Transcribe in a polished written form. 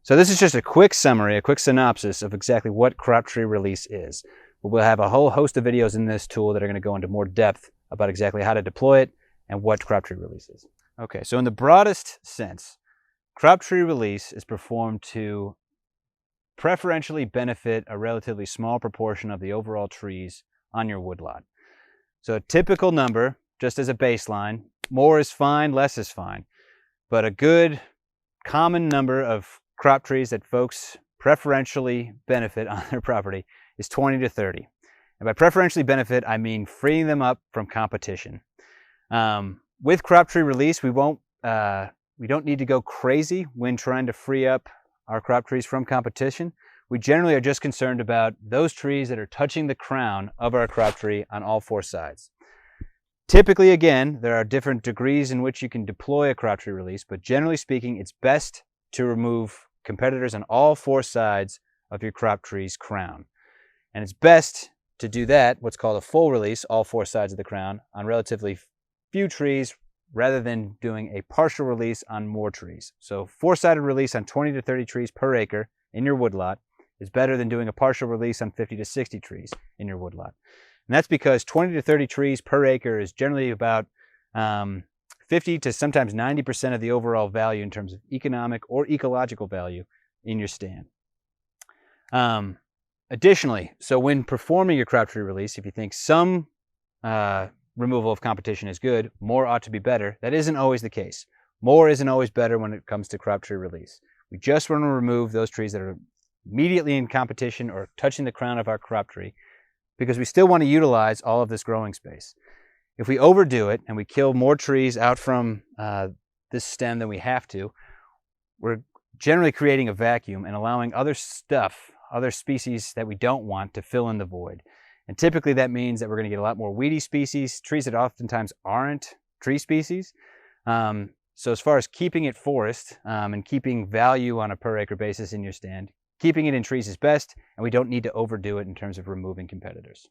So this is just a quick summary, a quick synopsis of exactly what crop tree release is. We'll have a whole host of videos in this tool that are going to go into more depth about exactly how to deploy it and what crop tree release is. Okay, so in the broadest sense, crop tree release is performed to preferentially benefit a relatively small proportion of the overall trees on your woodlot. So a typical number, just as a baseline, more is fine, less is fine. But a good common number of crop trees that folks preferentially benefit on their property is 20 to 30. And by preferentially benefit, I mean freeing them up from competition. With crop tree release, we don't need to go crazy when trying to free up our crop trees from competition. We generally are just concerned about those trees that are touching the crown of our crop tree on all four sides. Typically, again, there are different degrees in which you can deploy a crop tree release, but generally speaking, it's best to remove competitors on all four sides of your crop tree's crown. And it's best to do that, what's called a full release, all four sides of the crown, on relatively few trees rather than doing a partial release on more trees. So four-sided release on 20 to 30 trees per acre in your woodlot is better than doing a partial release on 50 to 60 trees in your woodlot. And that's because 20 to 30 trees per acre is generally about 50 to sometimes 90% of the overall value in terms of economic or ecological value in your stand. Additionally, so when performing your crop tree release, if you think some removal of competition is good, more ought to be better. That isn't always the case. More isn't always better when it comes to crop tree release. We just want to remove those trees that are immediately in competition or touching the crown of our crop tree because we still want to utilize all of this growing space. If we overdo it and we kill more trees out from this stem than we have to, we're generally creating a vacuum and allowing other species that we don't want to fill in the void. And typically that means that we're going to get a lot more weedy species, trees that oftentimes aren't tree species. So as far as keeping it forest and keeping value on a per acre basis in your stand, keeping it in trees is best, and we don't need to overdo it in terms of removing competitors.